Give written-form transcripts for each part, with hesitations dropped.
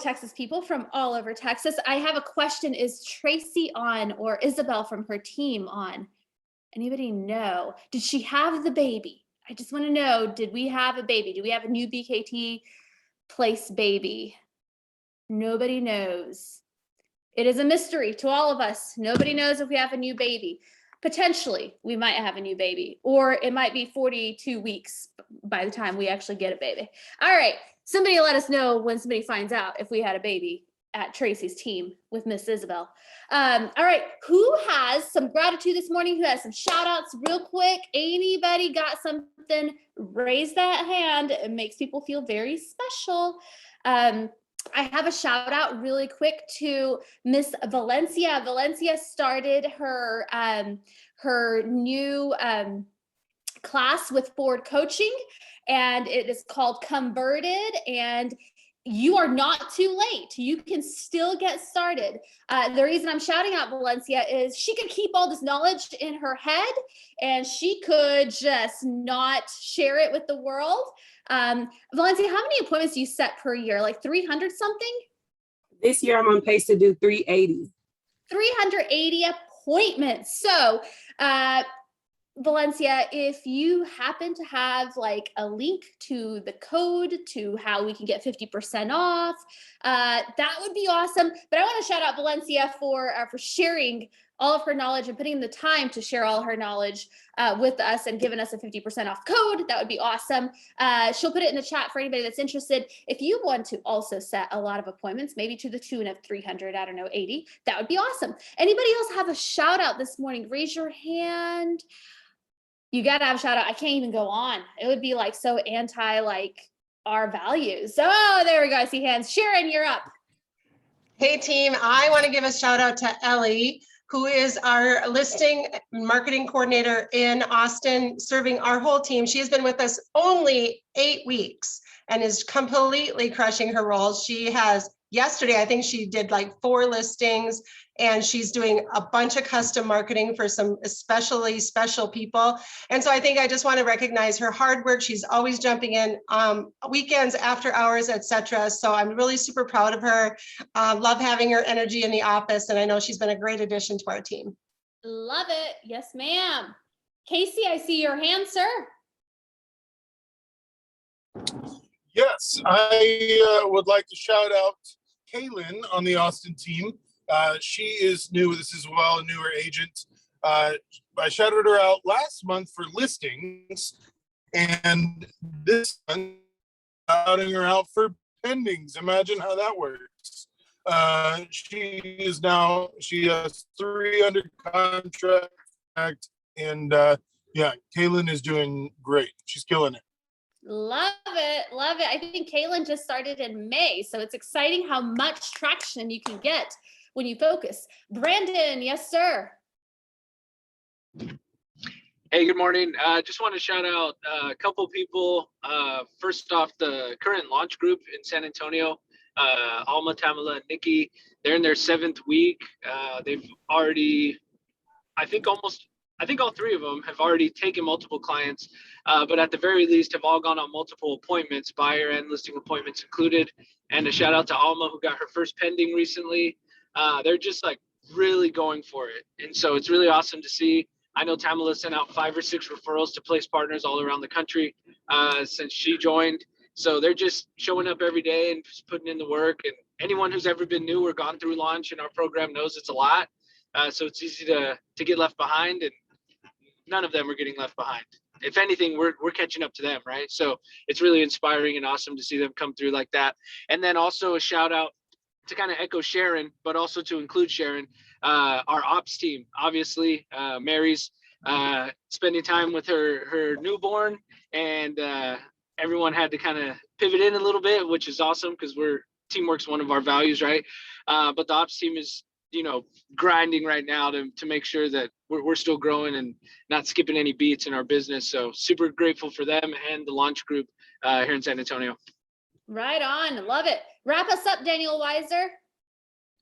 Texas people from all over Texas. I have a question. Is Tracy on, or Isabel from her team on? Anybody know? Did she have the baby? I just want to know, did we have a baby? Do we have a new BKT place baby? Nobody knows. It is a mystery to all of us. Nobody knows if we have a new baby. Potentially, we might have a new baby, or it might be 42 weeks by the time we actually get a baby. All right, somebody let us know when somebody finds out if we had a baby at Tracy's team with Miss Isabel. All right, who has some gratitude this morning? Who has some shout outs real quick? Anybody got something? Raise that hand. It makes people feel very special. I have a shout out really quick to Miss Valencia. Valencia started her new class with Ford Coaching, and it is called Converted, and you are not too late. You can still get started. The reason I'm shouting out Valencia is she could keep all this knowledge in her head and she could just not share it with the world. Valencia, how many appointments do you set per year? Like 300 something? This year I'm on pace to do 380. 380 appointments. So, Valencia, if you happen to have like a link to the code to how we can get 50% off, that would be awesome. But I want to shout out Valencia for sharing all of her knowledge and putting the time to share all her knowledge with us and giving us a 50% off code. That would be awesome. She'll put it in the chat for anybody that's interested. If you want to also set a lot of appointments, maybe to the tune of 300, I don't know, 80, that would be awesome. Anybody else have a shout out this morning? Raise your hand. You got to have a shout out. I can't even go on. It would be like so anti like our values. Oh, there we go. I see hands. Sharon, you're up. Hey team, I want to give a shout out to Ellie, who is our listing marketing coordinator in Austin, serving our whole team. She has been with us only 8 weeks and is completely crushing her role. She has, yesterday, I think she did like 4 listings, and she's doing a bunch of custom marketing for some especially special people. And so I think I just want to recognize her hard work. She's always jumping in weekends, after hours, etc. So I'm really super proud of her. Love having her energy in the office. And I know she's been a great addition to our team. Love it. Yes, ma'am. Casey, I see your hand, sir. Yes, I would like to shout out Kaylin on the Austin team. She is new with us as well, a newer agent. I shouted her out last month for listings, and this month, shouting her out for pendings. Imagine how that works. She has 3 under contract, and yeah, Kaylin is doing great. She's killing it. Love it. Love it. I think Kaylin just started in May, so it's exciting how much traction you can get when you focus. Brandon, yes, sir. Hey, good morning. Just want to shout out a couple people. First off, the current launch group in San Antonio, Alma, Tamala, and Nikki. They're in their 7th week. They've already, I think all 3 of them have already taken multiple clients, but at the very least have all gone on multiple appointments, buyer and listing appointments included. And a shout out to Alma, who got her first pending recently. They're just like really going for it. And so it's really awesome to see. I know Tamala sent out 5 or 6 referrals to place partners all around the country since she joined. So they're just showing up every day and just putting in the work. And anyone who's ever been new or gone through launch in our program knows it's a lot. So it's easy to get left behind, and none of them are getting left behind. If anything, we're catching up to them, right? So it's really inspiring and awesome to see them come through like that. And then also a shout out to kind of echo Sharon, but also to include Sharon, our ops team. Obviously, Mary's spending time with her newborn, and everyone had to kind of pivot in a little bit, which is awesome because teamwork's one of our values, right? But the ops team is, grinding right now to make sure that we're still growing and not skipping any beats in our business. So super grateful for them and the launch group here in San Antonio. Right on. Love it. Wrap us up, Daniel Weiser.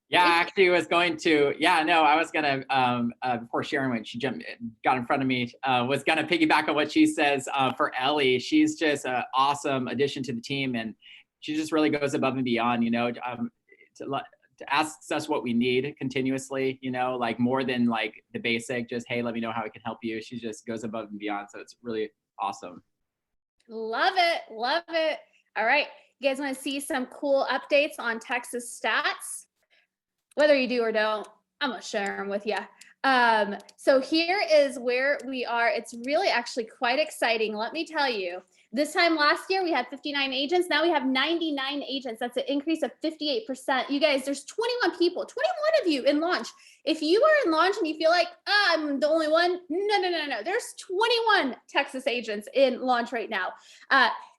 Yeah, actually was going to, I was going to, before Sharon went, she got in front of me, was going to piggyback on what she says for Ellie. She's just an awesome addition to the team. And she just really goes above and beyond, to ask us what we need continuously, like more than like the basic, just, hey, let me know how I can help you. She just goes above and beyond. So it's really awesome. Love it. Love it. All right. You guys want to see some cool updates on Texas stats? Whether you do or don't, I'm going to share them with you. So here is where we are. It's really actually quite exciting. Let me tell you, this time last year, we had 59 agents. Now we have 99 agents. That's an increase of 58%. You guys, there's 21 people, 21 of you in launch. If you are in launch and you feel like, I'm the only one, no. There's 21 Texas agents in launch right now.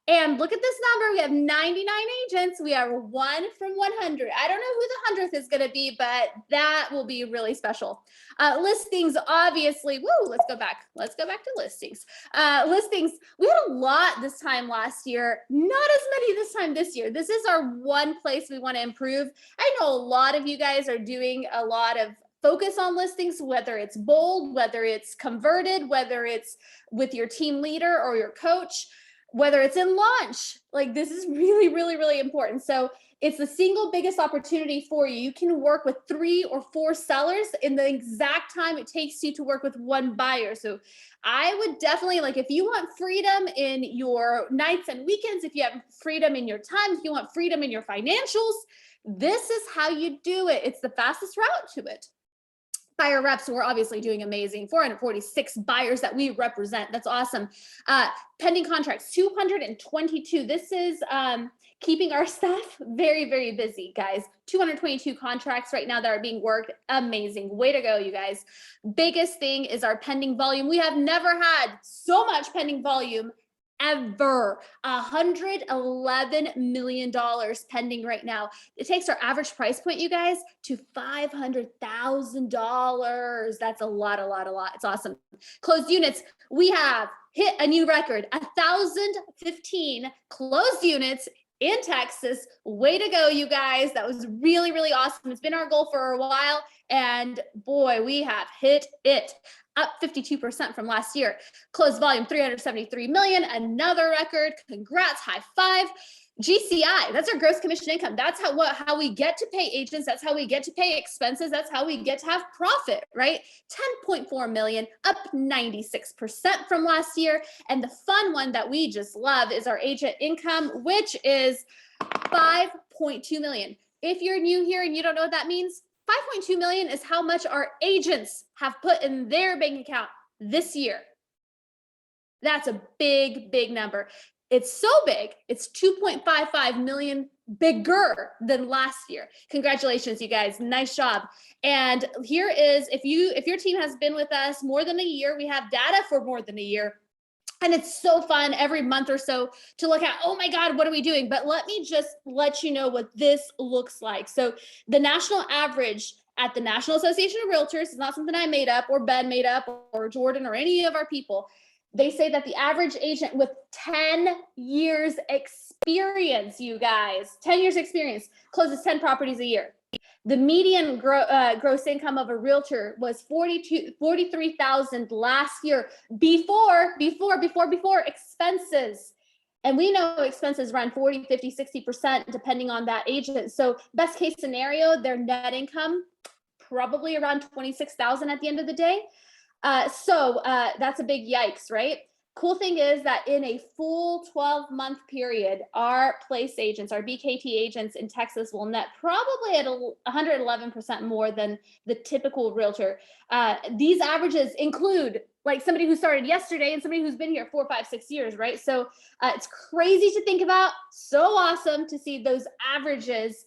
And look at this number. We have 99 agents. We are 1 from 100. I don't know who the 100th is going to be, but that will be really special. Listings, obviously. Woo, let's go back. Let's go back to listings. Listings, we had a lot this time last year. Not as many this time this year. This is our one place we want to improve. I know a lot of you guys are doing a lot of focus on listings, whether it's bold, whether it's converted, whether it's with your team leader or your coach, whether it's in launch. Like, this is really, really, really important. So it's the single biggest opportunity for you. You can work with 3 or 4 sellers in the exact time it takes you to work with 1 buyer. So I would definitely, like, if you want freedom in your nights and weekends, if you have freedom in your time, if you want freedom in your financials, this is how you do it. It's the fastest route to it. Buyer reps, we're obviously doing amazing. 446 buyers that we represent. That's awesome. Pending contracts, 222. This is keeping our staff very, very busy, guys. 222 contracts right now that are being worked. Amazing. Way to go, you guys. Biggest thing is our pending volume. We have never had so much pending volume ever. $111 million pending right now. It takes our average price point, you guys, to $500,000. That's a lot. It's awesome. Closed units, we have hit a new record, 1,015 closed units in Texas. Way to go, you guys. That was really, really awesome. It's been our goal for a while, and boy, we have hit it. Up 52% from last year. Closed volume, 373 million, another record. Congrats, high five. GCI, that's our gross commission income. That's how we get to pay agents. That's how we get to pay expenses. That's how we get to have profit, right? 10.4 million, up 96% from last year. And the fun one that we just love is our agent income, which is 5.2 million. If you're new here and you don't know what that means, 5.2 million is how much our agents have put in their bank account this year. That's a big, big number. It's so big, it's 2.55 million bigger than last year. Congratulations, you guys. Nice job. And here is, if your team has been with us more than a year, we have data for more than a year. And it's so fun every month or so to look at, oh my God, what are we doing? But let me just let you know what this looks like. So the national average at the National Association of Realtors is not something I made up or Ben made up or Jordan or any of our people. They say that the average agent with 10 years experience, you guys, 10 years experience, closes 10 properties a year. The median gross income of a realtor was $43,000 last year before expenses. And we know expenses run 40, 50, 60% depending on that agent. So best case scenario, their net income, probably around $26,000 at the end of the day. So that's a big yikes, right? Cool thing is that in a full 12-month period, our place agents, our BKT agents in Texas will net probably at 111% more than the typical realtor. These averages include like somebody who started yesterday and somebody who's been here 4, 5, 6 years, right? So it's crazy to think about. So awesome to see those averages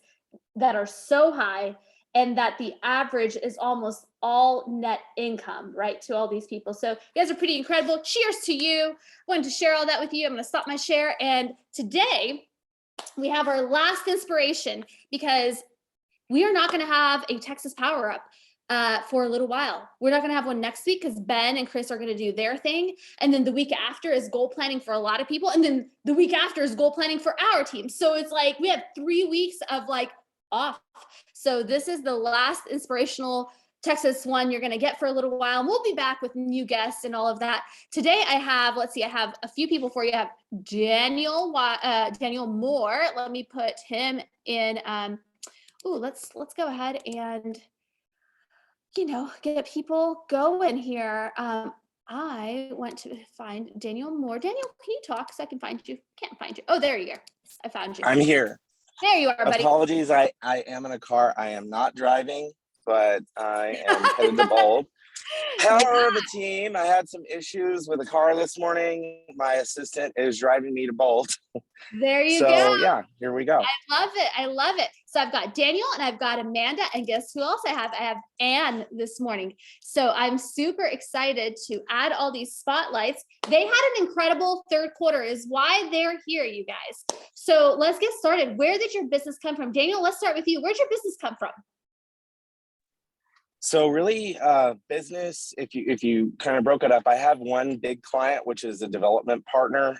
that are so high, and that the average is almost all net income, right, to all these people. So you guys are pretty incredible. Cheers to you. Wanted to share all that with you. I'm going to stop my share. And today we have our last inspiration, because we are not going to have a Texas Power Up for a little while. We're not going to have one next week because Ben and Chris are going to do their thing. And then the week after is goal planning for a lot of people. And then the week after is goal planning for our team. So it's like we have 3 weeks of like off. So this is the last inspirational Texas one you're going to get for a little while. And we'll be back with new guests and all of that. Today I have, let's see, I have a few people for you. I have Daniel Moore. Let me put him in. Let's go ahead and, get people going here. I want to find Daniel Moore. Daniel, can you talk so I can find you? Can't find you. Oh, there you are. I found you. I'm here. There you are, buddy. Apologies, I am in a car. I am not driving, but I am headed to Bold. Hello, the team. I had some issues with the car this morning. My assistant is driving me to Bold. There you So go. yeah, here we go. I love it. I love it. So I've got Daniel and I've got Amanda, and guess who else I have? I have Ann this morning. So I'm super excited to add all these spotlights. They had an incredible third quarter is why they're here, you guys. So let's get started. Where did your business come from? Daniel, let's start with you. Where'd your business come from? So really, business, if you kind of broke it up, I have one big client, which is a development partner.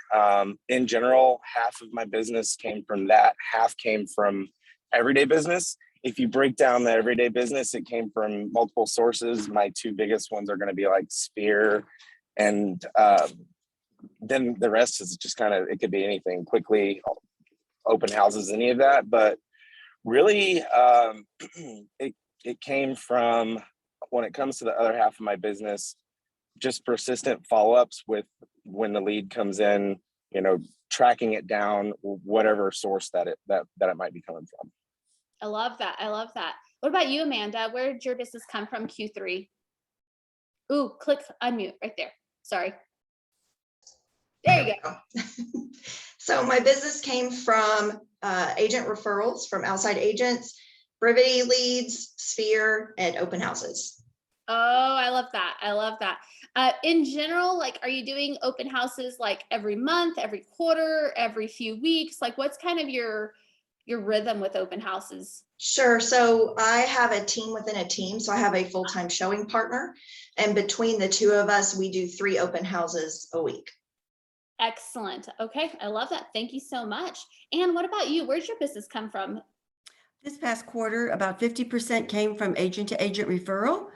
In general, half of my business came from that, half came from everyday business. If you break down the everyday business, it came from multiple sources. My two biggest ones are going to be like Sphere, and then the rest is just kind of, it could be anything, quickly, open houses, any of that. But really, it came from, when it comes to the other half of my business, just persistent follow-ups with when the lead comes in, tracking it down, whatever source that it might be coming from. I love that. I love that. What about you, Amanda? Where did your business come from Q3? Ooh, click unmute right there. Sorry. There you go. So my business came from agent referrals from outside agents, Brevity leads, Sphere, and open houses. Oh, I love that. I love that. In general, like, are you doing open houses like every month, every quarter, every few weeks? Like, what's kind of your rhythm with open houses? Sure. So I have a team within a team. So I have a full-time showing partner, and between the two of us, we do 3 open houses a week. Excellent. Okay. I love that. Thank you so much. And what about you? Where's your business come from? This past quarter, about 50% came from agent to agent referral,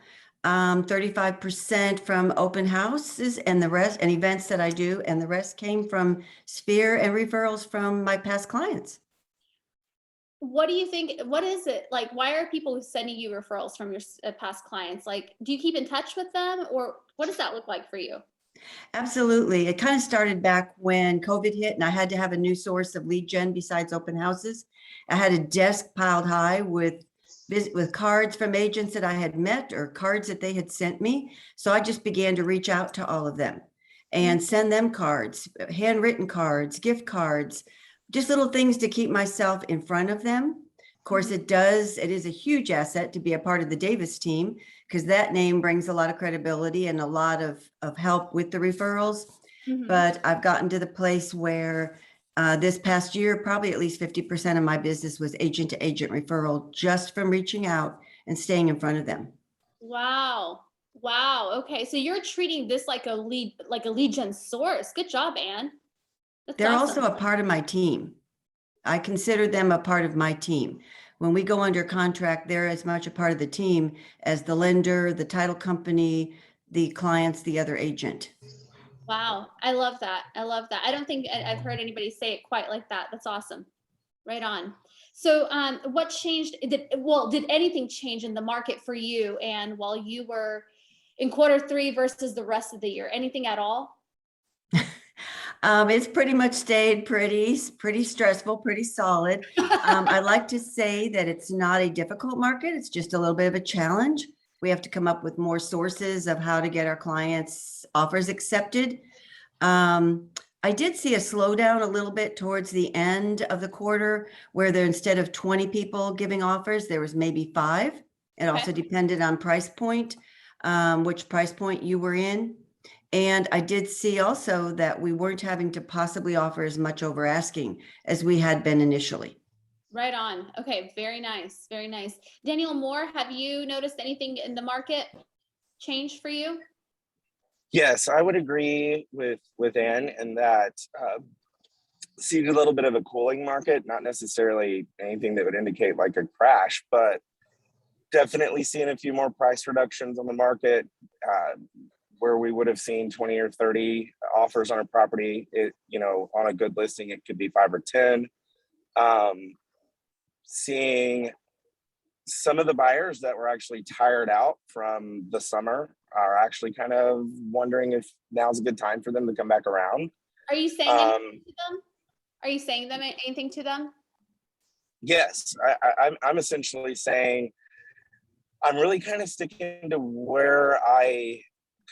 35% from open houses and the rest, and events that I do, and the rest came from Sphere and referrals from my past clients. What do you think? What is it like? Why are people sending you referrals from your past clients? Like, do you keep in touch with them, or what does that look like for you? Absolutely. It kind of started back when COVID hit and I had to have a new source of lead gen besides open houses. I had a desk piled high with cards from agents that I had met or cards that they had sent me. So I just began to reach out to all of them and send them cards, handwritten cards, gift cards, just little things to keep myself in front of them. Of course, it is a huge asset to be a part of the Davis team, because that name brings a lot of credibility and a lot of help with the referrals. But I've gotten to the place where this past year, probably at least 50% of my business was agent to agent referral, just from reaching out and staying in front of them. Wow. Wow. Okay. So you're treating this like a lead gen source. Good job, Ann. They're awesome. Also a part of my team. I consider them a part of my team. When we go under contract, they're as much a part of the team as the lender, the title company, the clients, the other agent. Wow. I love that. I love that. I don't think I've heard anybody say it quite like that. That's awesome. Right on. So what changed? Did anything change in the market for you? And while you were in Q3 versus the rest of the year, anything at all? It's pretty much stayed pretty stressful, pretty solid. I like to say that it's not a difficult market. It's just a little bit of a challenge. We have to come up with more sources of how to get our clients' offers accepted. I did see a slowdown a little bit towards the end of the quarter, where there, instead of 20 people giving offers, there was maybe 5. It also depended on price point, which price point you were in. And I did see also that we weren't having to possibly offer as much over asking as we had been initially. Right on. Okay. Very nice. Very nice. Daniel Moore, have you noticed anything in the market change for you? Yes, I would agree with Ann in that see a little bit of a cooling market, not necessarily anything that would indicate like a crash, but Definitely seeing a few more price reductions on the market. Where we would have seen 20 or 30 offers on a property, on a good listing, it could be 5 or 10. Seeing some of the buyers that were actually tired out from the summer are actually kind of wondering if now's a good time for them to come back around. Are you saying anything to them? Are you saying them anything to them? Yes, I'm essentially saying I'm really kind of sticking to where I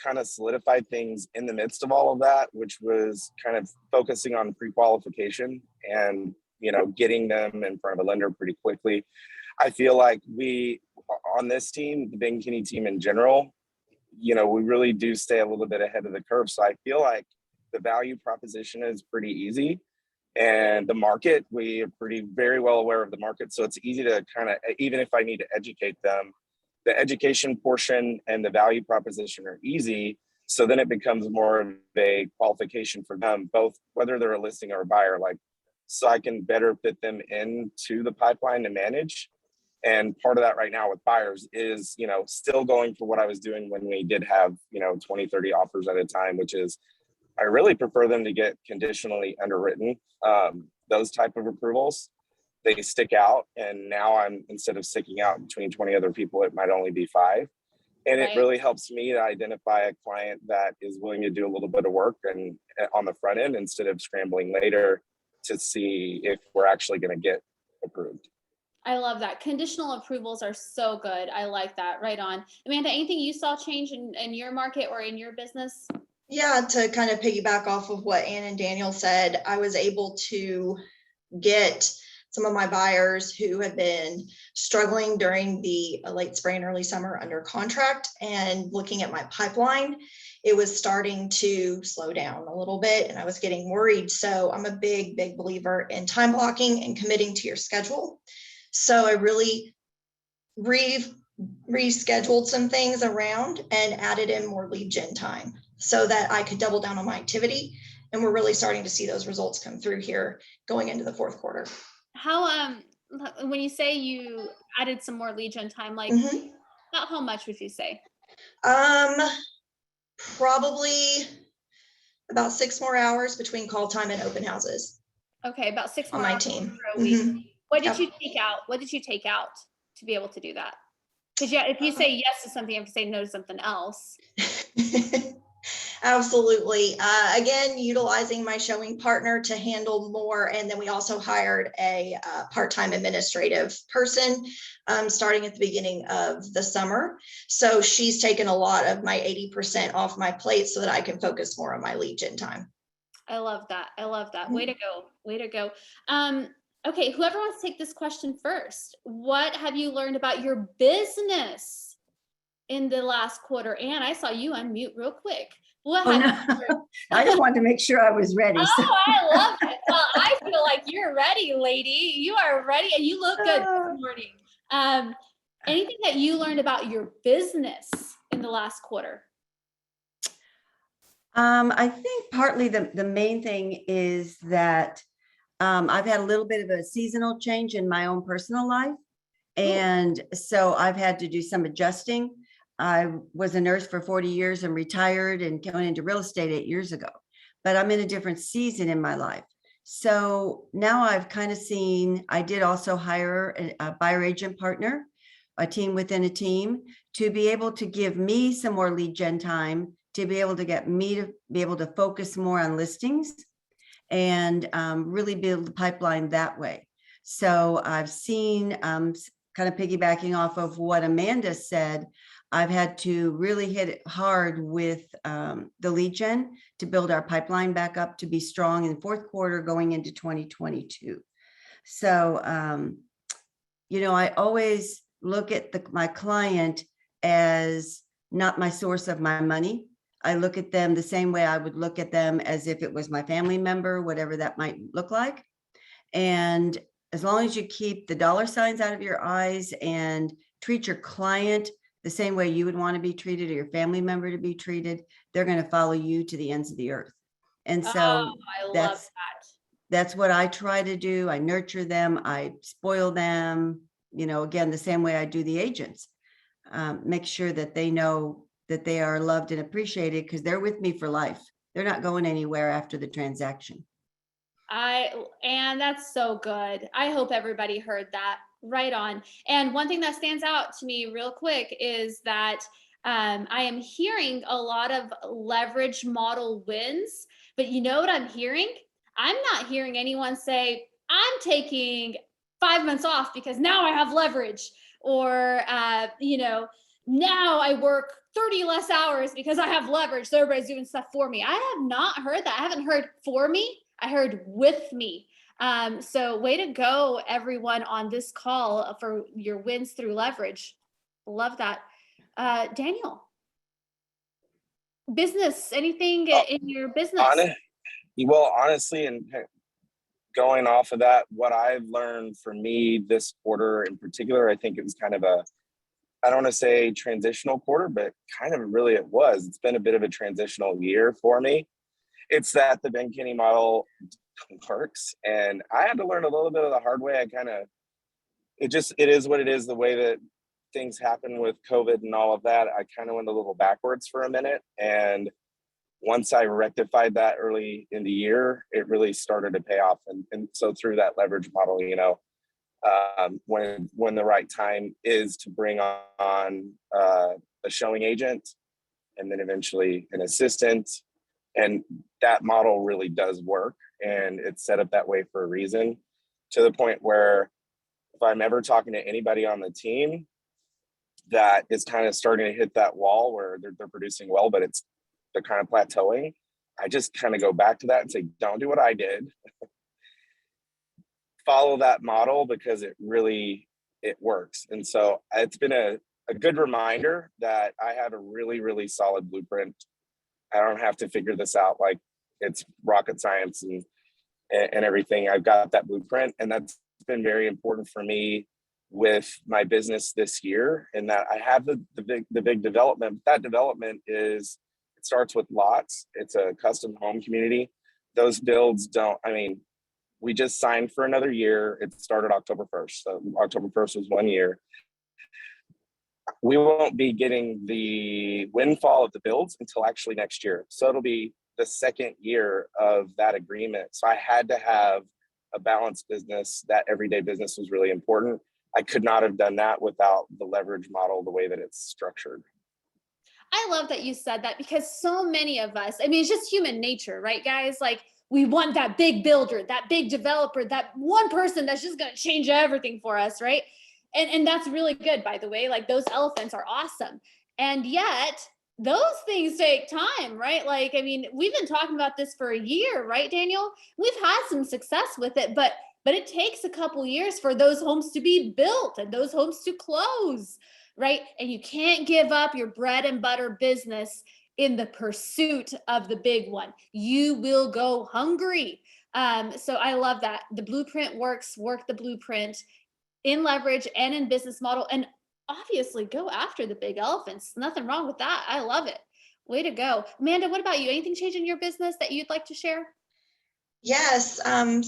kind of solidified things in the midst of all of that, which was kind of focusing on pre-qualification and, getting them in front of a lender pretty quickly. I feel like we, on this team, the Ben Kinney team in general, we really do stay a little bit ahead of the curve. So I feel like the value proposition is pretty easy. And the market, we are very well aware of the market. So it's easy to kind of, even if I need to educate them, the education portion and the value proposition are easy. So then it becomes more of a qualification for them, both whether they're a listing or a buyer, so I can better fit them into the pipeline to manage. And part of that right now with buyers is, still going for what I was doing when we did have, 20, 30 offers at a time, which is, I really prefer them to get conditionally underwritten. Those type of approvals, they stick out. And now instead of sticking out between 20 other people, it might only be 5. And Right. it really helps me to identify a client that is willing to do a little bit of work and on the front end instead of scrambling later to see if we're actually going to get approved. I love that. Conditional approvals are so good. I like that. Right on. Amanda, anything you saw change in your market or in your business? Yeah, to kind of piggyback off of what Ann and Daniel said, I was able to get some of my buyers who had been struggling during the late spring and early summer under contract, and looking at my pipeline, it was starting to slow down a little bit and I was getting worried. So I'm a big believer in time blocking and committing to your schedule. So I really rescheduled some things around and added in more lead gen time so that I could double down on my activity. And we're really starting to see those results come through here going into the fourth quarter. How, when you say you added some more lead gen time, like about how much would you say? Probably about 6 more hours between call time and open houses. Okay, about 6 on more my hours team. per week. What did Yep. you take out? What did you take out to be able to do that? Because if you say yes to something, you have to say no to something else. Absolutely. Again, utilizing my showing partner to handle more. And then we also hired a part-time administrative person starting at the beginning of the summer. So she's taken a lot of my 80% off my plate so that I can focus more on my lead gen time. I love that. I love that. Way to go. Way to go. Okay, whoever wants to take this question first. What have you learned about your business in the last quarter? Ann, I saw you unmute real quick. What Oh, have you learned? no. I just wanted to make sure I was ready. So. Oh, I love it. Well, I feel like you're ready, lady. You are ready and you look good this morning. Anything that you learned about your business in the last quarter? I think partly the main thing is that I've had a little bit of a seasonal change in my own personal life. And so I've had to do some adjusting. I was a nurse for 40 years and retired and went into real estate 8 years ago, but I'm in a different season in my life. So now I've kind of seen, I did also hire a buyer agent partner, a team within a team, to be able to give me some more lead gen time, to be able to get me to be able to focus more on listings and really build the pipeline that way. So I've seen, kind of piggybacking off of what Amanda said, I've had to really hit it hard with the lead gen to build our pipeline back up to be strong in the fourth quarter going into 2022. So, I always look at my client as not my source of my money. I look at them the same way I would look at them as if it was my family member, whatever that might look like. And as long as you keep the dollar signs out of your eyes and treat your client the same way you would want to be treated or your family member to be treated, they're going to follow you to the ends of the earth. And so that's what I try to do. I nurture them. I spoil them. again, the same way I do the agents. Make sure that they know that they are loved and appreciated because they're with me for life. They're not going anywhere after the transaction. And that's so good. I hope everybody heard that. Right on. And one thing that stands out to me real quick is that I am hearing a lot of leverage model wins, but you know what I'm hearing? I'm not hearing anyone say, I'm taking 5 months off because now I have leverage, or, now I work 30 less hours because I have leverage. So everybody's doing stuff for me. I have not heard that. I haven't heard for me. I heard with me. So way to go, everyone on this call for your wins through leverage. Love that. Daniel, business, anything in your business? Honestly, and going off of that, what I've learned for me this quarter in particular, I think it was kind of I don't want to say transitional quarter, but kind of really it was. It's been a bit of a transitional year for me. It's that the Ben Kinney model works, and I had to learn a little bit of the hard way. It is what it is. The way that things happen with COVID and all of that, I kind of went a little backwards for a minute, and once I rectified that early in the year, it really started to pay off. And so through that leverage model, when the right time is to bring on a showing agent, and then eventually an assistant, and that model really does work, and it's set up that way for a reason, to the point where if I'm ever talking to anybody on the team that is kind of starting to hit that wall where they're producing well, but they're kind of plateauing, I just kind of go back to that and say, don't do what I did. Follow that model because it works. And so it's been a good reminder that I have a really, really solid blueprint. I don't have to figure this out like it's rocket science and everything. I've got that blueprint, and that's been very important for me with my business this year, in that I have the big development. That development it starts with lots. It's a custom home community. Those builds we just signed for another year. It started October 1st. So October 1st was 1 year. We won't be getting the windfall of the builds until actually next year. So it'll be the second year of that agreement. So I had to have a balanced business. That everyday business was really important. I could not have done that without the leverage model, the way that it's structured. I love that you said that, because so many of us, it's just human nature, right, guys? Like, we want that big builder, that big developer, that one person that's just going to change everything for us, right? And that's really good, by the way. Like, those elephants are awesome. And yet, those things take time, right? Like, we've been talking about this for a year, right, Daniel? We've had some success with it, but it takes a couple years for those homes to be built and those homes to close, right? And you can't give up your bread and butter business in the pursuit of the big one. You will go hungry. So I love that. The blueprint works, work the blueprint in leverage and in business model, and obviously go after the big elephants. Nothing wrong with that. I love it. Way to go. Amanda, what about you? Anything change in your business that you'd like to share? Yes.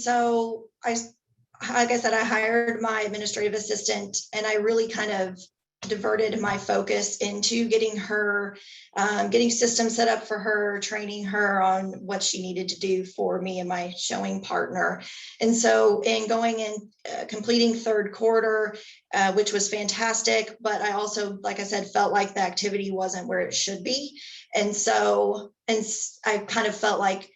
So like I said, I hired my administrative assistant, and I really kind of diverted my focus into getting her, getting systems set up for her, training her on what she needed to do for me and my showing partner. And so in going and completing third quarter, which was fantastic, but I also, like I said, felt like the activity wasn't where it should be. And so, I kind of felt like,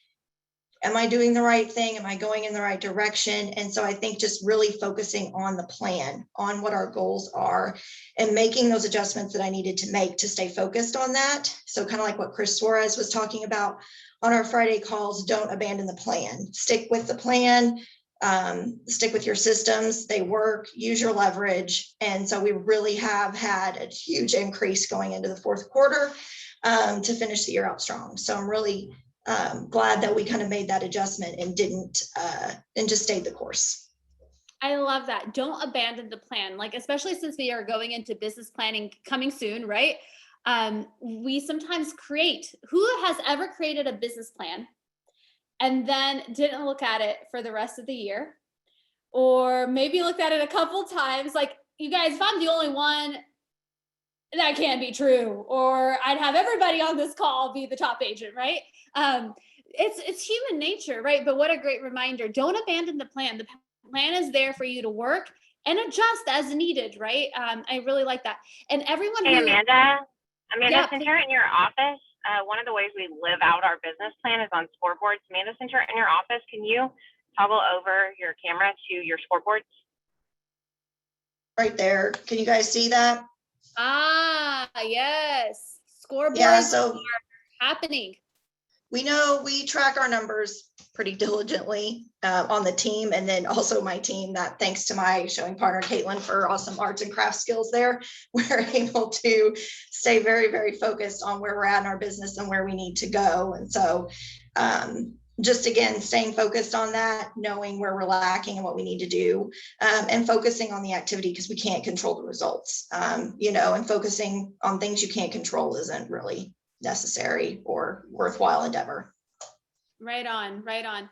am I doing the right thing? Am I going in the right direction? And so I think just really focusing on the plan, on what our goals are, and making those adjustments that I needed to make to stay focused on that. So kind of like what Chris Suarez was talking about on our Friday calls, don't abandon the plan. Stick with the plan, stick with your systems. They work, use your leverage. And so we really have had a huge increase going into the fourth quarter to finish the year out strong. So I'm really glad that we kind of made that adjustment and didn't and just stayed the course. I love that. Don't abandon the plan. Like, especially since we are going into business planning coming soon, right? We sometimes who has ever created a business plan and then didn't look at it for the rest of the year, or maybe looked at it a couple times? Like, you guys, if I'm the only one, that can't be true, or I'd have everybody on this call be the top agent, right? It's human nature, right? But what a great reminder. Don't abandon the plan. The plan is there for you to work and adjust as needed, right? I really like that. And everyone Hey, who, Amanda. Amanda, Yeah, since you're in your office, one of the ways we live out our business plan is on scoreboards. Amanda, since you're in your office, can you toggle over your camera to your scoreboards? Right there. Can you guys see that? yes, scoreboards Yeah, so are happening. we know we track our numbers pretty diligently on the team, and then also my team, that thanks to my showing partner Caitlin for awesome arts and crafts skills there, we're able to stay very, very focused on where we're at in our business and where we need to go. And so just again, staying focused on that, knowing where we're lacking and what we need to do, and focusing on the activity, because we can't control the results, and focusing on things you can't control isn't really necessary or worthwhile endeavor. Right on, right on.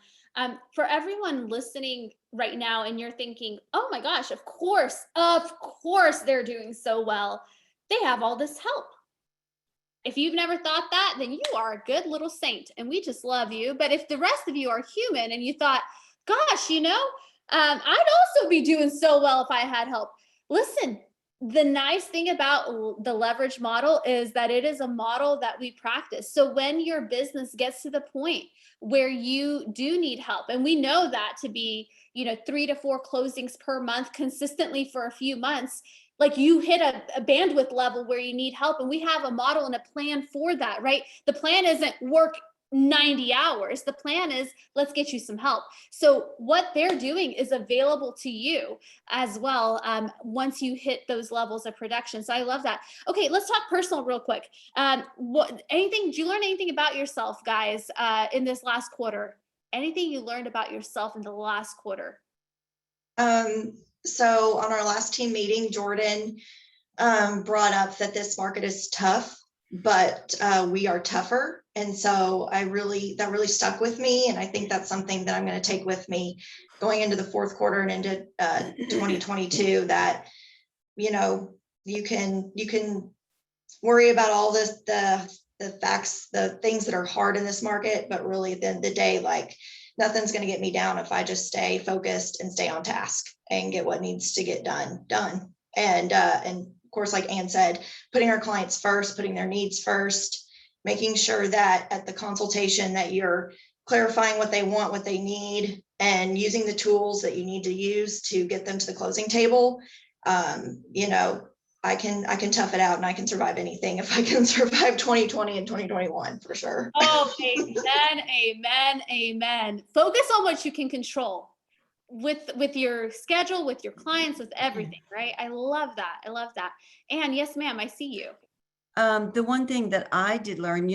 For everyone listening right now, and you're thinking, oh my gosh, of course they're doing so well. They have all this help. If you've never thought that, then you are a good little saint and we just love you. But if the rest of you are human and you thought, gosh, I'd also be doing so well if I had help. Listen, the nice thing about the leverage model is that it is a model that we practice. So when your business gets to the point where you do need help, and we know that to be, 3 to 4 closings per month consistently for a few months, like you hit a bandwidth level where you need help, and we have a model and a plan for that, right? The plan isn't work 90 hours. The plan is let's get you some help. So what they're doing is available to you as well once you hit those levels of production. So I love that. Okay, let's talk personal real quick. Did you learn anything about yourself, guys, in this last quarter? Anything you learned about yourself in the last quarter? So on our last team meeting, Jordan brought up that this market is tough, but we are tougher. And so that really stuck with me. And I think that's something that I'm going to take with me going into the fourth quarter and into 2022, that, you can worry about all this, the facts, the things that are hard in this market, but really at the end of the day, like nothing's going to get me down if I just stay focused and stay on task and get what needs to get done. And of course, like Ann said, putting our clients first, putting their needs first, making sure that at the consultation that you're clarifying what they want, what they need, and using the tools that you need to use to get them to the closing table. I can tough it out and I can survive anything if I can survive 2020 and 2021 for sure. Oh, amen. Focus on what you can control with your schedule, with your clients, with everything, right? I love that. And yes, ma'am, I see you. The one thing that I did learn,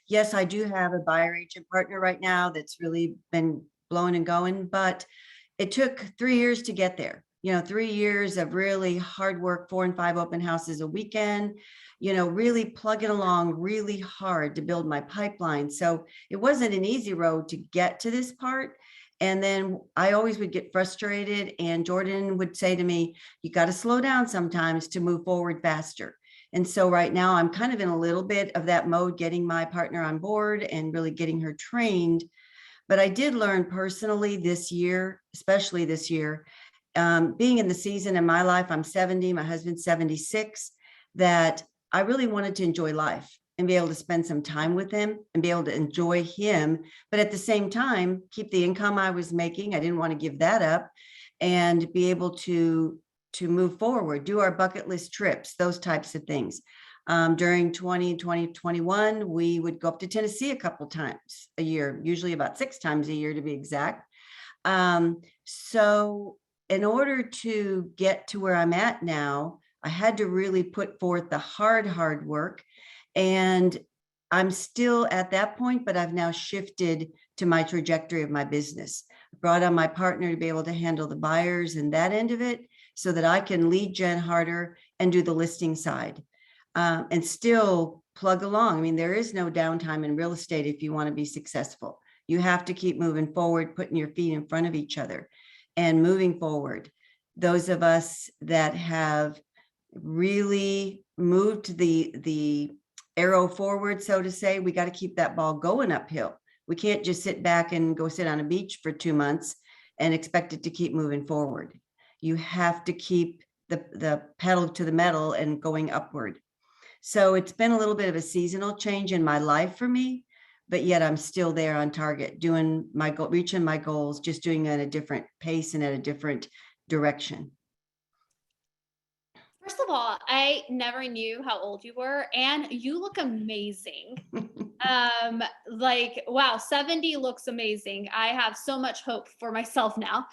yes, I do have a buyer agent partner right now that's really been blowing and going, but it took 3 years to get there. 3 years of really hard work, 4 and 5 open houses a weekend, really plugging along really hard to build my pipeline. So it wasn't an easy road to get to this part. And then I always would get frustrated, and Jordan would say to me, you got to slow down sometimes to move forward faster. And so right now I'm kind of in a little bit of that mode, getting my partner on board and really getting her trained. But I did learn personally this year, especially this year, being in the season in my life, I'm 70, my husband's 76, that I really wanted to enjoy life and be able to spend some time with him and be able to enjoy him. But at the same time, keep the income I was making. I didn't want to give that up, and be able to move forward, do our bucket list trips, those types of things. During 2021, we would go up to Tennessee a couple times a year, usually about 6 times a year to be exact. So in order to get to where I'm at now, I had to really put forth the hard work. And I'm still at that point, but I've now shifted to my trajectory of my business. I brought on my partner to be able to handle the buyers and that end of it, so that I can lead gen harder and do the listing side, and still plug along. I mean, there is no downtime in real estate if you want to be successful. You have to keep moving forward, putting your feet in front of each other and moving forward. those of us that have really moved the arrow forward, so to say, we got to keep that ball going uphill. We can't just sit back and go sit on a beach for 2 months and expect it to keep moving forward. You have to keep the pedal to the metal and going upward. So it's been a little bit of a seasonal change in my life for me, but yet I'm still there on target, doing my goal, reaching my goals, just doing it at a different pace and at a different direction. First of all, I never knew how old you were, and you look amazing. Like, wow, 70 looks amazing. I have so much hope for myself now.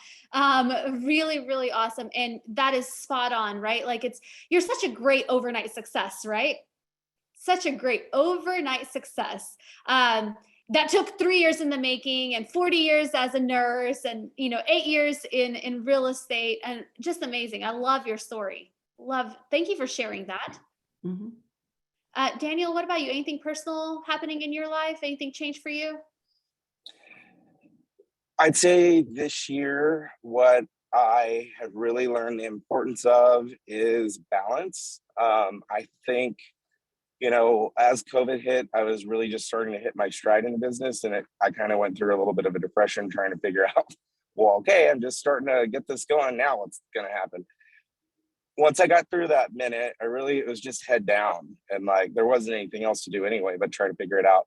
Really, really awesome. And that is spot on, right? Like you're such a great overnight success, right? Such a great overnight success. That took 3 years in the making and 40 years as a nurse and, 8 years in real estate, and just amazing. I love your story. Thank you for sharing that. Mm-hmm. Daniel, what about you? Anything personal happening in your life? Anything changed for you? I'd say this year, what I have really learned the importance of is balance. I think, as COVID hit, I was really just starting to hit my stride in the business, and I kind of went through a little bit of a depression trying to figure out, well, okay, I'm just starting to get this going now. What's going to happen? Once I got through that minute, it was just head down, and like there wasn't anything else to do anyway but try to figure it out.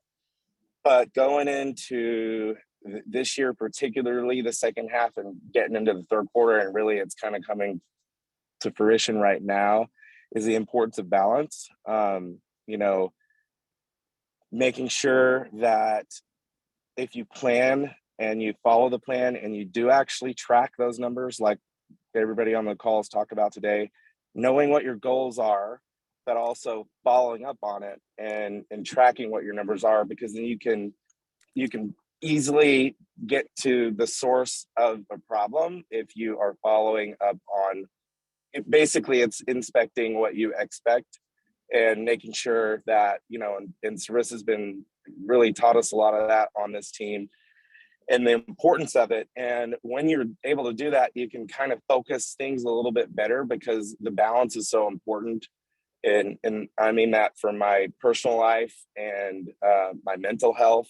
But going into this year, particularly the second half and getting into the third quarter, and really it's kind of coming to fruition right now, is the importance of balance. Making sure that if you plan and you follow the plan and you do actually track those numbers, like everybody on the call has talked about today, knowing what your goals are, but also following up on it and tracking what your numbers are, because then you can easily get to the source of a problem if you are following up on it. Basically, it's inspecting what you expect and making sure that, and Sarissa's been really taught us a lot of that on this team, and the importance of it. And when you're able to do that, you can kind of focus things a little bit better, because the balance is so important. And I mean that for my personal life and my mental health.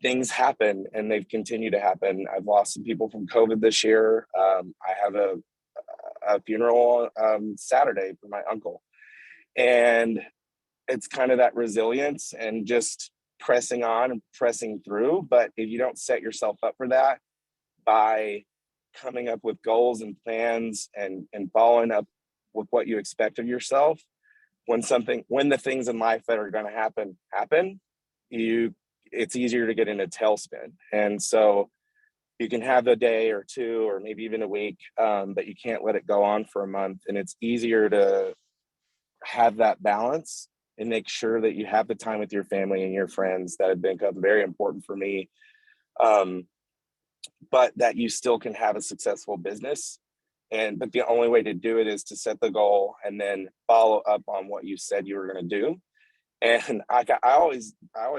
Things happen and they've continued to happen. I've lost some people from COVID this year. I have a funeral Saturday for my uncle. And it's kind of that resilience and just pressing on and pressing through. But if you don't set yourself up for that by coming up with goals and plans and following up with what you expect of yourself, when the things in life that are going to happen, it's easier to get in a tailspin. And so you can have a day or two or maybe even a week, but you can't let it go on for a month. And it's easier to have that balance and make sure that you have the time with your family and your friends that have become very important for me, but that you still can have a successful business. But the only way to do it is to set the goal and then follow up on what you said you were going to do. And I always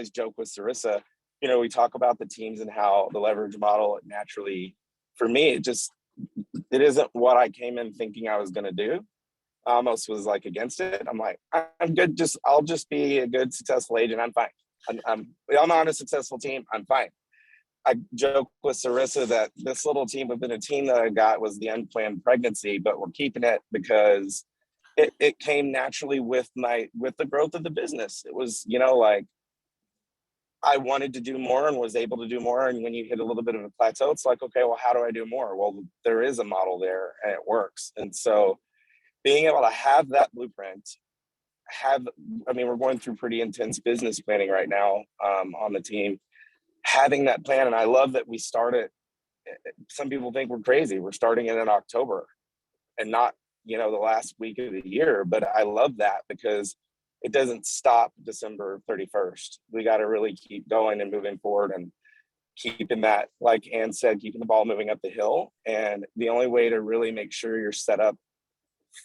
joke with Sarissa, we talk about the teams and how the leverage model naturally, for me, it isn't what I came in thinking I was going to do. I almost was like against it. I'm like, I'm good. I'll just be a good, successful agent. I'm fine. I'm on a successful team. I'm fine. I joke with Sarissa that this little team within a team that I got was the unplanned pregnancy, but we're keeping it because it came naturally with the growth of the business. It was, like I wanted to do more and was able to do more. And when you hit a little bit of a plateau, it's like, okay, well, how do I do more? Well, there is a model there and it works. And so being able to have that blueprint, we're going through pretty intense business planning right now on the team, having that plan. And I love that we started, some people think we're crazy. We're starting it in October and not, the last week of the year. But I love that because it doesn't stop December 31st. We got to really keep going and moving forward and keeping that, like Ann said, keeping the ball moving up the hill. And the only way to really make sure you're set up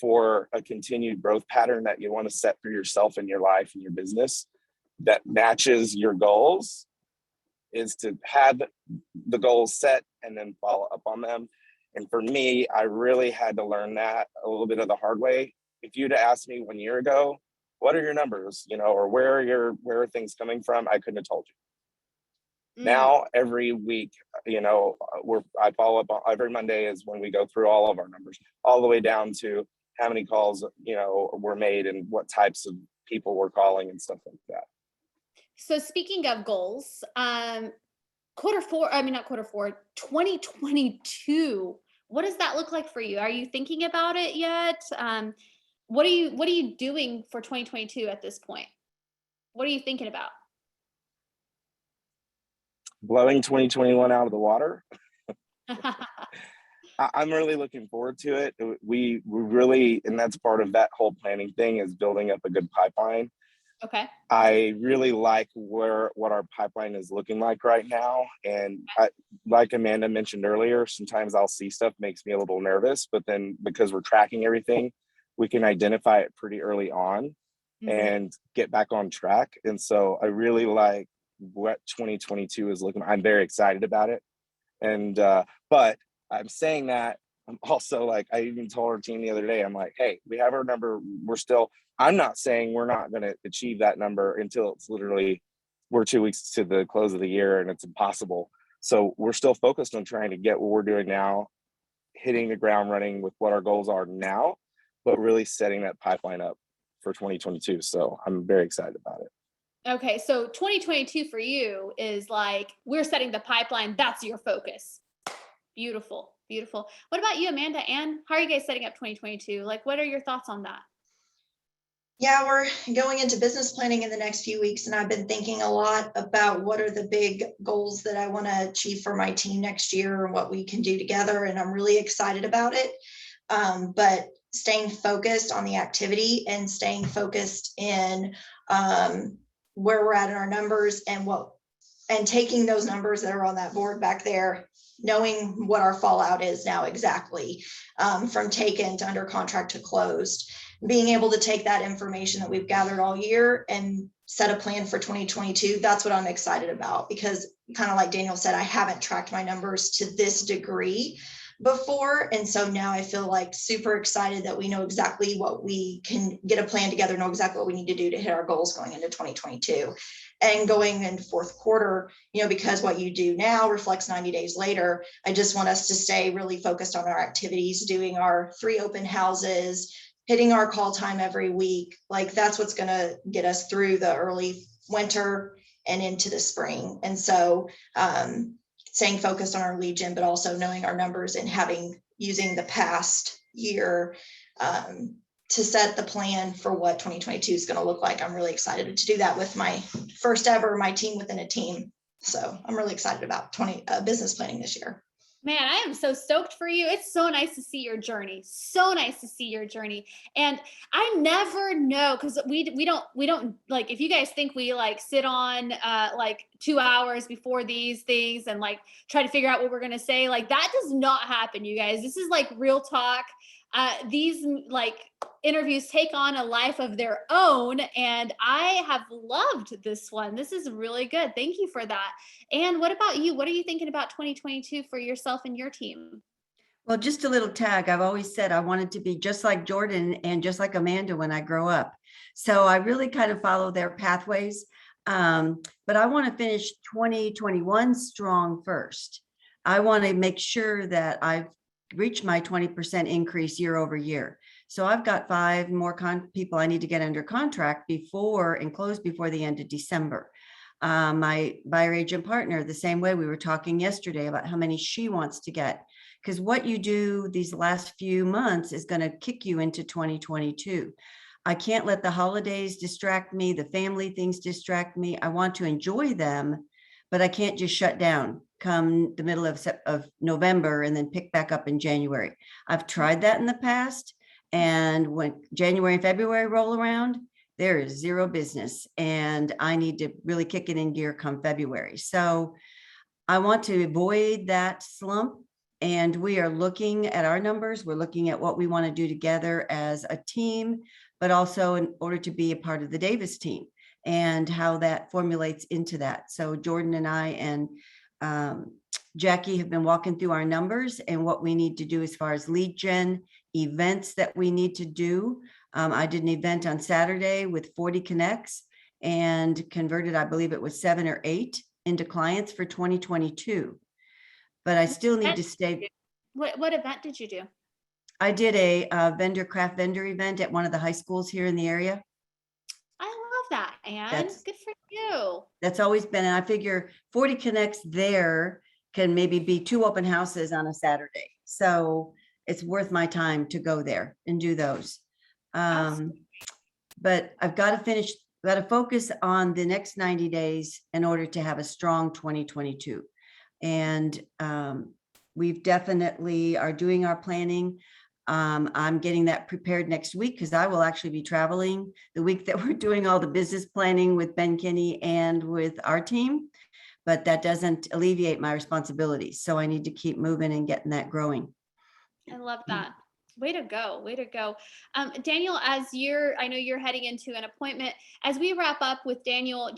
for a continued growth pattern that you want to set for yourself in your life and your business that matches your goals is to have the goals set and then follow up on them. And for me, I really had to learn that a little bit of the hard way. If you'd asked me 1 year ago, what are your numbers, or where are things coming from, I couldn't have told you. Now, every week, I follow up every Monday is when we go through all of our numbers, all the way down to how many calls, were made and what types of people we're calling and stuff like that. So speaking of goals, quarter four, I mean, not quarter four, 2022, what does that look like for you? Are you thinking about it yet? What are you doing for 2022 at this point? What are you thinking about? Blowing 2021 out of the water. I'm really looking forward to it. We really, and that's part of that whole planning thing, is building up a good pipeline. Okay. I really like what our pipeline is looking like right now. And like Amanda mentioned earlier, sometimes I'll see stuff makes me a little nervous, but then because we're tracking everything, we can identify it pretty early on and get back on track. And so I really like what 2022 is looking. I'm very excited about it. And, but I'm saying that I'm also like, I even told our team the other day, I'm like, hey, we have our number. I'm not saying we're not going to achieve that number until it's literally, we're 2 weeks to the close of the year and it's impossible. So we're still focused on trying to get what we're doing now, hitting the ground running with what our goals are now, but really setting that pipeline up for 2022. So I'm very excited about it. Okay. So 2022 for you is like, we're setting the pipeline. That's your focus. Beautiful. Beautiful. What about you, Amanda? Ann, how are you guys setting up 2022? Like, what are your thoughts on that? Yeah, we're going into business planning in the next few weeks, and I've been thinking a lot about what are the big goals that I want to achieve for my team next year and what we can do together. And I'm really excited about it. But staying focused on the activity and staying focused in where we're at in our numbers and taking those numbers that are on that board back there, knowing what our fallout is now exactly, from taken to under contract to closed, being able to take that information that we've gathered all year and set a plan for 2022. That's what I'm excited about, because kind of like Daniel said, I haven't tracked my numbers to this degree before. And so now I feel like super excited that we know exactly what we can get a plan together, know exactly what we need to do to hit our goals going into 2022. And going into fourth quarter, because what you do now reflects 90 days later. I just want us to stay really focused on our activities, doing our 3 open houses, hitting our call time every week. Like, that's what's going to get us through the early winter and into the spring. And so staying focused on our lead gen, but also knowing our numbers and using the past year to set the plan for what 2022 is going to look like. I'm really excited to do that with my first ever, my team within a team. So I'm really excited about business planning this year. Man, I am so stoked for you. It's so nice to see your journey. So nice to see your journey. And I never know, because we don't like, if you guys think we like sit on like 2 hours before these things and like try to figure out what we're going to say, like that does not happen, you guys. This is like real talk. These like interviews take on a life of their own, and I have loved this one. This is really good. Thank you for that. And what about you? What are you thinking about 2022 for yourself and your team? Well, just a little tag. I've always said I wanted to be just like Jordan and just like Amanda when I grow up. So I really kind of follow their pathways. But I want to finish 2021 strong first. I want to make sure that I've reached my 20% increase year over year. So I've got 5 more people I need to get under contract before and close before the end of December. My buyer agent partner, the same way. We were talking yesterday about how many she wants to get, because what you do these last few months is going to kick you into 2022. I can't let the holidays distract me, the family things distract me. I want to enjoy them, but I can't just shut down come the middle of November and then pick back up in January. I've tried that in the past. And when January and February roll around, there is zero business. And I need to really kick it in gear come February. So I want to avoid that slump. And we are looking at our numbers. We're looking at what we want to do together as a team, but also in order to be a part of the Davis team and how that formulates into that. So Jordan and I and Jackie have been walking through our numbers and what we need to do as far as lead gen, events that we need to do. I did an event on Saturday with 40 connects and converted, I believe it was 7 or 8 into clients for 2022. But I still need to stay. What event did you do? I did a craft vendor event at one of the high schools here in the area. I love that, Ann. That's- Good for you. That's always been, and I figure 40 connects there can maybe be 2 open houses on a Saturday. So it's worth my time to go there and do those. But I've got to focus on the next 90 days in order to have a strong 2022. And we've definitely are doing our planning. I'm getting that prepared next week because I will actually be traveling the week that we're doing all the business planning with Ben Kinney and with our team. But that doesn't alleviate my responsibilities. So I need to keep moving and getting that growing. I love that. Way to go. Way to go. Daniel, I know you're heading into an appointment. As we wrap up with Daniel,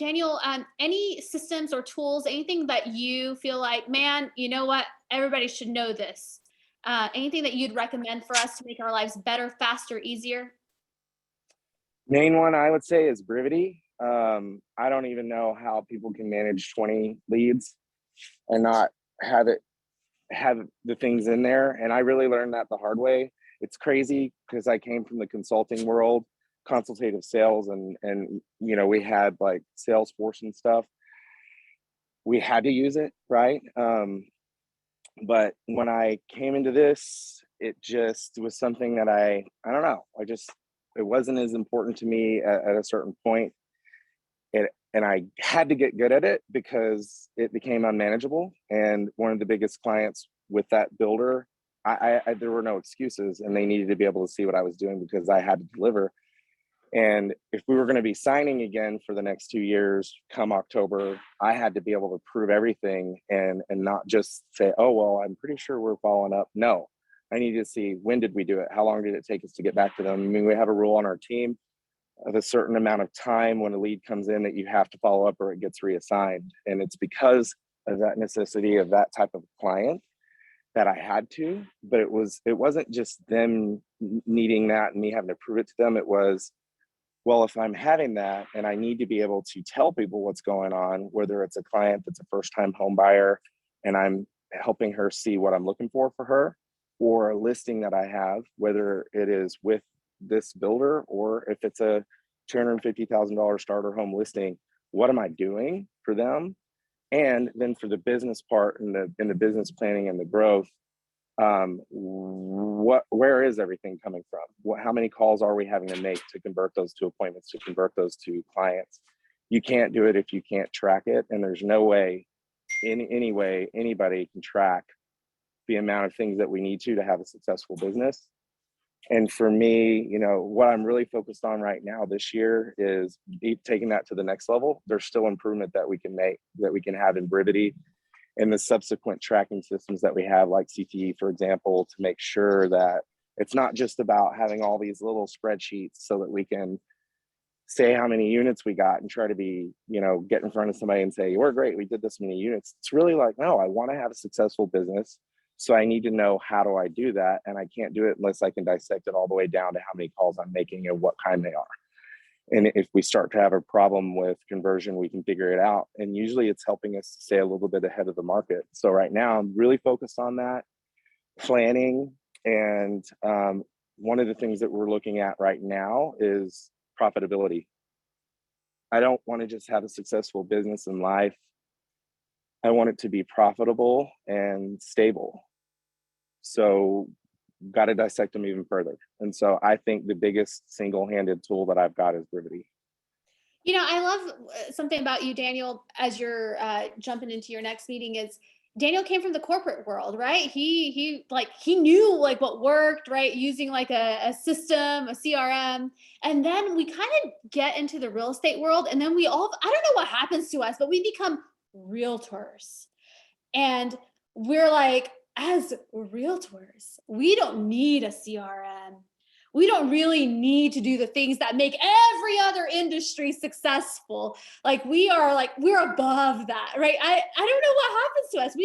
any systems or tools, anything that you feel like, man, you know what? Everybody should know this. Anything that you'd recommend for us to make our lives better, faster, easier? Main one I would say is Brivity. I don't even know how people can manage 20 leads and not have the things in there. And I really learned that the hard way. It's crazy because I came from the consulting world, consultative sales, and we had like Salesforce and stuff. We had to use it, right? But when I came into this, it just was something that I don't know. It wasn't as important to me at a certain point. And I had to get good at it because it became unmanageable. And one of the biggest clients with that builder, there were no excuses, and they needed to be able to see what I was doing because I had to deliver. And if we were going to be signing again for the next 2 years, come October, I had to be able to prove everything and not just say, oh, well, I'm pretty sure we're following up. No, I needed to see, when did we do it? How long did it take us to get back to them? I mean, we have a rule on our team of a certain amount of time when a lead comes in that you have to follow up or it gets reassigned. And it's because of that necessity of that type of client that I had to, but it wasn't just them needing that and me having to prove it to them. It was, well, if I'm having that and I need to be able to tell people what's going on, whether it's a client that's a first-time home buyer and I'm helping her see what I'm looking for her, or a listing that I have, whether it is with this builder or if it's a $250,000 starter home listing, what am I doing for them? And then for the business part and the business planning and the growth, where is everything coming from? How many calls are we having to make to convert those to appointments, to convert those to clients? You can't do it if you can't track it. And there's no way, any way, anybody can track the amount of things that we need to have a successful business. And for me, what I'm really focused on right now this year is taking that to the next level. There's still improvement that we can make, that we can have in Brivity and the subsequent tracking systems that we have, like CTE, for example, to make sure that it's not just about having all these little spreadsheets so that we can say how many units we got and try to be, get in front of somebody and say, we're great, we did this many units. It's really like, no, I want to have a successful business. So I need to know, how do I do that? And I can't do it unless I can dissect it all the way down to how many calls I'm making and what kind they are. And if we start to have a problem with conversion, we can figure it out. And usually it's helping us to stay a little bit ahead of the market. So right now I'm really focused on that, planning. And one of the things that we're looking at right now is profitability. I don't want to just have a successful business in life. I want it to be profitable and stable. So got to dissect them even further. And so I think the biggest single-handed tool that I've got is Brivity. I love something about you, Daniel, as you're jumping into your next meeting is Daniel came from the corporate world, right? He knew like what worked, right? Using like a system, a CRM. And then we kind of get into the real estate world. And then I don't know what happens to us, but we become realtors. And we're like, as realtors, we don't need a CRM. we don't really need to do the things that make every other industry successful. Like we're above that, right? I don't know what happens to us.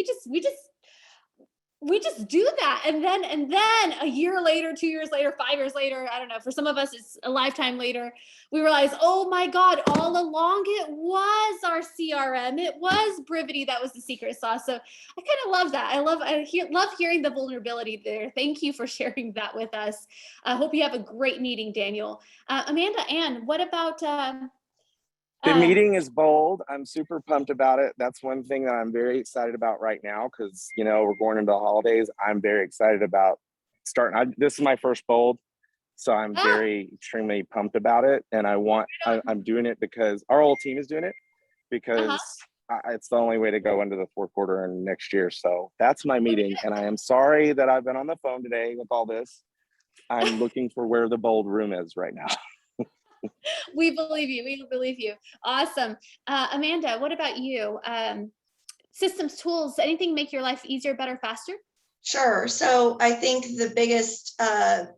We just do that. And then a year later, 2 years later, 5 years later, I don't know, for some of us, it's a lifetime later, we realize, oh my God, all along it was our CRM. It was Brivity that was the secret sauce. So I kind of love that. I love hearing the vulnerability there. Thank you for sharing that with us. I hope you have a great meeting, Daniel. Amanda, Ann, what about, The meeting is bold. I'm super pumped about it. That's one thing that I'm very excited about right now because, you know, we're going into the holidays. I'm very excited about starting. This is my first bold, so I'm very extremely pumped about it. And I'm doing it because our whole team is doing it because it's the only way to go into the fourth quarter and next year. So that's my meeting. And I am sorry that I've been on the phone today with all this. I'm looking for where the bold room is right now. We believe you. We believe you. Awesome. Amanda, what about you? Systems, tools, anything make your life easier, better, faster? Sure. So I think the biggest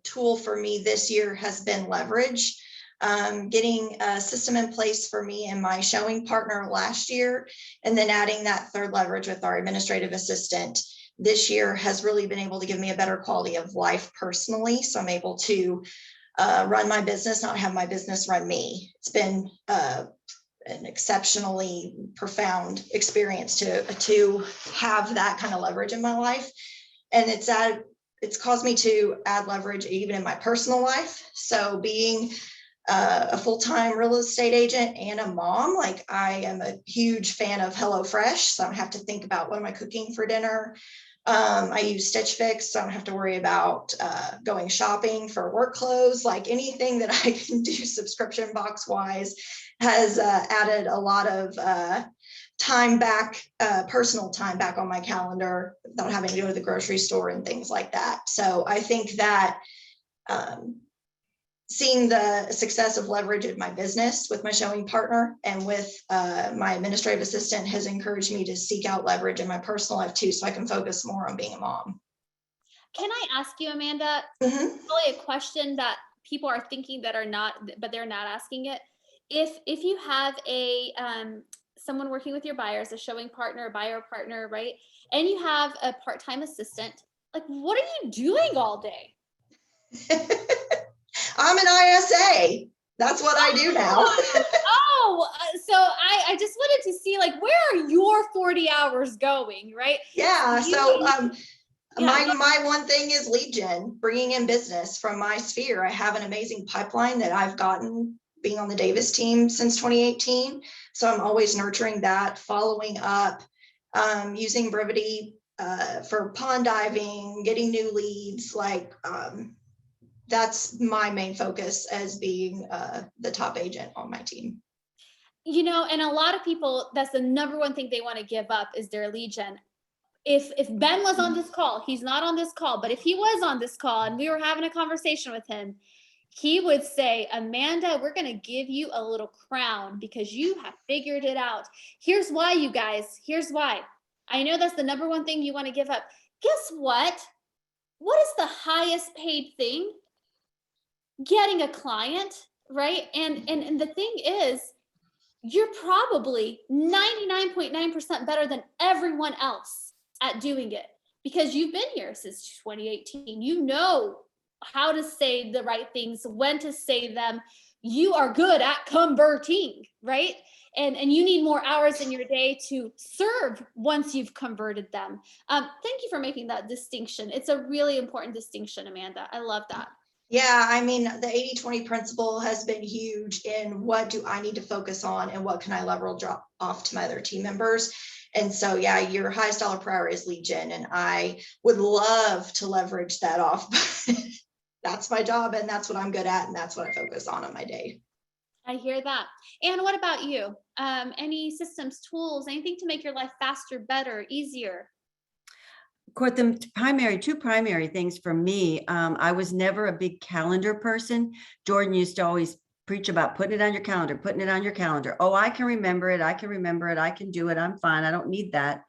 tool for me this year has been leverage. Getting a system in place for me and my showing partner last year, and then adding that third leverage with our administrative assistant this year has really been able to give me a better quality of life personally. So I'm able to run my business, not have my business run me. It's been an exceptionally profound experience to have that kind of leverage in my life. And it's caused me to add leverage even in my personal life. So being a full-time real estate agent and a mom, like I am a huge fan of HelloFresh. So I don't have to think about what am I cooking for dinner. I use Stitch Fix, so I don't have to worry about going shopping for work clothes. Like anything that I can do subscription box wise has added a lot of time back, personal time back on my calendar without having to go to the grocery store and things like that. So I think that seeing the success of leverage in my business with my showing partner and with my administrative assistant has encouraged me to seek out leverage in my personal life too, so I can focus more on being a mom. Can I ask you, Amanda, probably a question that people are thinking that are not, but they're not asking it. If you have a someone working with your buyers, a showing partner, a buyer partner, right? And you have a part-time assistant, like what are you doing all day? I'm an ISA. That's what I do now. So I just wanted to see like where are your 40 hours going, right? Yeah. So my one thing is lead gen, bringing in business from my sphere. I have an amazing pipeline that I've gotten being on the Davis team since 2018. So I'm always nurturing that, following up, using Brivity for pond diving, getting new leads, like that's my main focus as being the top agent on my team. You know, and a lot of people, that's the number one thing they want to give up is their lead gen. If Ben was on this call, he's not on this call, but if he was on this call and we were having a conversation with him, he would say, Amanda, we're going to give you a little crown because you have figured it out. Here's why, you guys. Here's why. I know that's the number one thing you want to give up. Guess what? What is the highest paid thing? Getting a client, right? And the thing is, you're probably 99.9% better than everyone else at doing it because you've been here since 2018. You know how to say the right things, when to say them. You are good at converting, right? And you need more hours in your day to serve once you've converted them. Thank you for making that distinction. It's a really important distinction, Amanda. I love that. Yeah, I mean, the 80-20 principle has been huge in what do I need to focus on and what can I leverage off to my other team members. And so, yeah, your highest dollar per hour is lead gen, and I would love to leverage that off. That's my job, and that's what I'm good at, and that's what I focus on my day. I hear that. And what about you? Any systems, tools, anything to make your life faster, better, easier? Court, the two primary things for me, I was never a big calendar person. Jordan used to always preach about putting it on your calendar, putting it on your calendar. Oh, I can remember it. I can remember it. I can do it. I'm fine. I don't need that.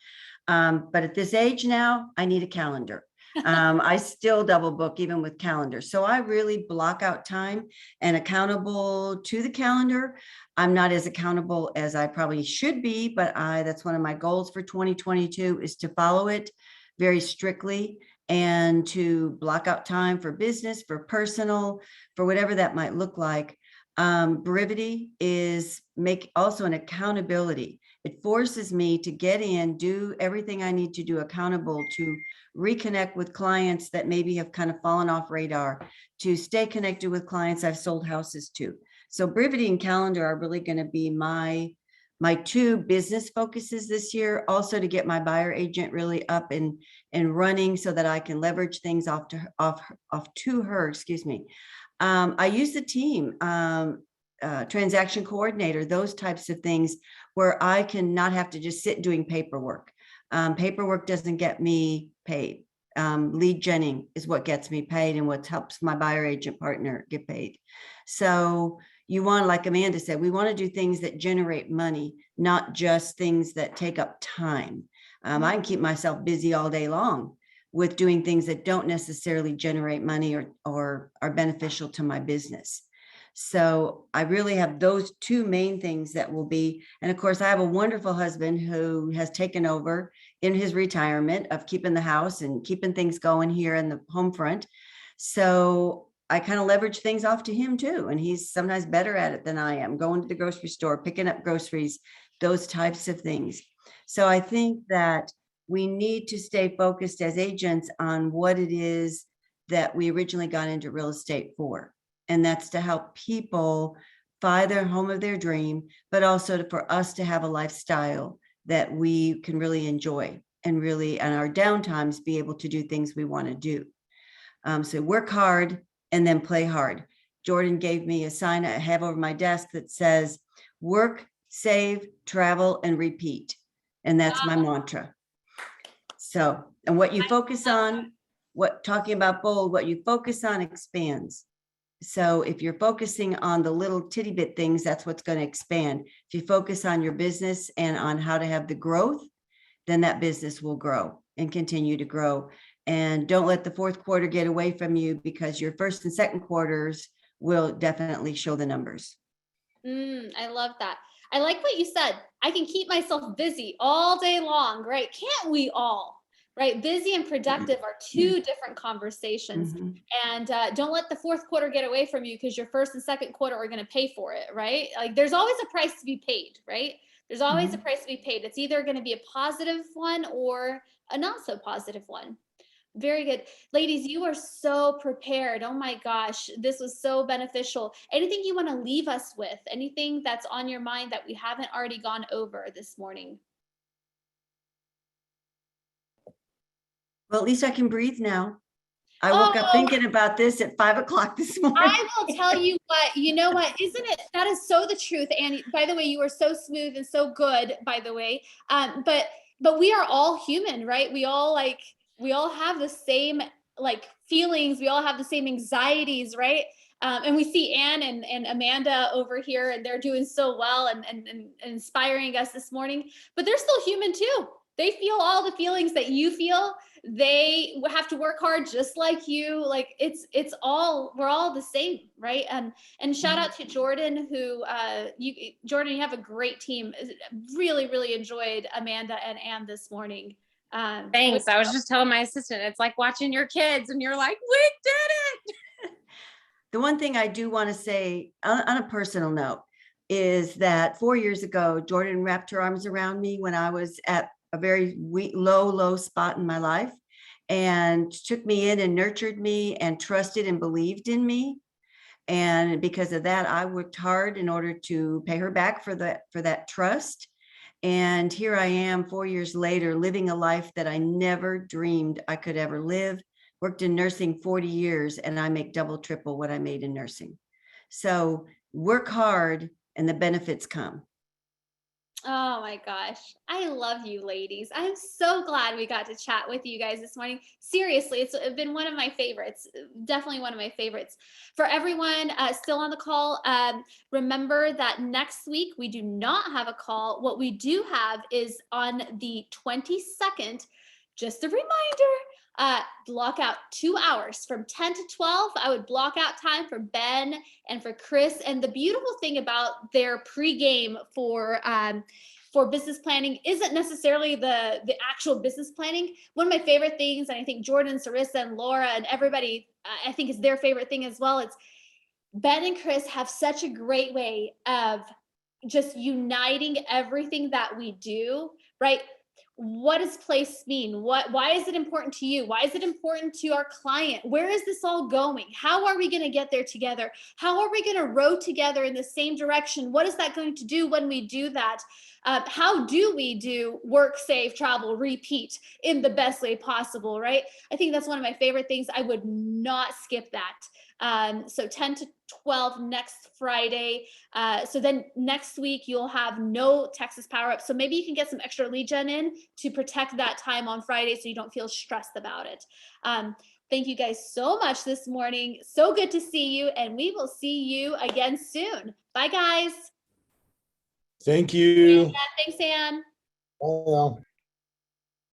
But at this age now, I need a calendar. I still double book even with calendar. So I really block out time and accountable to the calendar. I'm not as accountable as I probably should be, but that's one of my goals for 2022 is to follow it very strictly and to block out time for business, for personal, for whatever that might look like. Brevity is also an accountability. It forces me to get in, do everything I need to do, accountable to reconnect with clients that maybe have kind of fallen off radar, to stay connected with clients I've sold houses to. So brevity and calendar are really going to be my two business focuses this year. Also to get my buyer agent really up and running so that I can leverage things off to her. Excuse me. I use the team, transaction coordinator, those types of things where I can not have to just sit doing paperwork. Paperwork doesn't get me paid. Lead genning is what gets me paid and what helps my buyer agent partner get paid. So you want, like Amanda said, we want to do things that generate money, not just things that take up time. I can keep myself busy all day long with doing things that don't necessarily generate money or are beneficial to my business. So I really have those two main things that will be, and of course I have a wonderful husband who has taken over in his retirement of keeping the house and keeping things going here in the home front. So I kind of leverage things off to him too. And he's sometimes better at it than I am, going to the grocery store, picking up groceries, those types of things. So I think that we need to stay focused as agents on what it is that we originally got into real estate for. And that's to help people buy their home of their dream, but also for us to have a lifestyle that we can really enjoy and really, on our downtimes, be able to do things we want to do. So work hard and then play hard. Jordan gave me a sign I have over my desk that says, work, save, travel, and repeat. And that's my mantra. So, and what you focus on, talking about bold, what you focus on expands. So if you're focusing on the little titty bit things, that's what's going to expand. If you focus on your business and on how to have the growth, then that business will grow and continue to grow. And don't let the fourth quarter get away from you, because your first and second quarters will definitely show the numbers. I love that. I like what you said. I can keep myself busy all day long, right? Can't we all? Right? Busy and productive are two different conversations. And don't let the fourth quarter get away from you, because your first and second quarter are going to pay for it, right? Like there's always a price to be paid, right? There's always a price to be paid. It's either going to be a positive one or a not so positive one. Very good. Ladies, you are so prepared. Oh my gosh, this was so beneficial. Anything you want to leave us with? Anything that's on your mind that we haven't already gone over this morning? Well, at least I can breathe now. I woke up thinking about this at 5 o'clock this morning. I will tell you what, you know what, isn't it? That is so the truth. And by the way, you are so smooth and so good, by the way. But we are all human, right? We all have the same like feelings. We all have the same anxieties, right? And we see Ann and Amanda over here, and they're doing so well and inspiring us this morning, but they're still human too. They feel all the feelings that you feel. They have to work hard just like you. Like we're all the same, right? And shout out to Jordan, Jordan, you have a great team. Really, really enjoyed Amanda and Ann this morning. Thanks. I was just telling my assistant, it's like watching your kids and you're like, we did it. The one thing I do want to say on a personal note is that 4 years ago, Jordan wrapped her arms around me when I was at a very low spot in my life, and took me in and nurtured me and trusted and believed in me. And because of that, I worked hard in order to pay her back for that trust. And here I am 4 years later, living a life that I never dreamed I could ever live. Worked in nursing 40 years, and I make double, triple what I made in nursing. So work hard and the benefits come. Oh my gosh. I love you ladies. I'm so glad we got to chat with you guys this morning. Seriously, it's been one of my favorites. Definitely one of my favorites. For everyone still on the call, remember that next week we do not have a call. What we do have is on the 22nd, just a reminder, block out 2 hours from 10 to 12. I would block out time for Ben and for Chris. And the beautiful thing about their pregame for business planning isn't necessarily the actual business planning. One of my favorite things, and I think Jordan, Sarissa, and Laura, and everybody, I think is their favorite thing as well. It's Ben and Chris have such a great way of just uniting everything that we do, right? What does place mean? Why is it important to you? Why is it important to our client? Where is this all going? How are we going to get there together? How are we going to row together in the same direction? What is that going to do when we do that? How do we do work, save, travel, repeat in the best way possible, right? I think that's one of my favorite things. I would not skip that. So 10 to 12 next Friday. So then next week you'll have no Texas Power Up. So maybe you can get some extra lead gen in to protect that time on Friday so you don't feel stressed about it. Thank you guys so much this morning. So good to see you, and we will see you again soon. Bye, guys. Thank you. Thanks, Ann. Bye.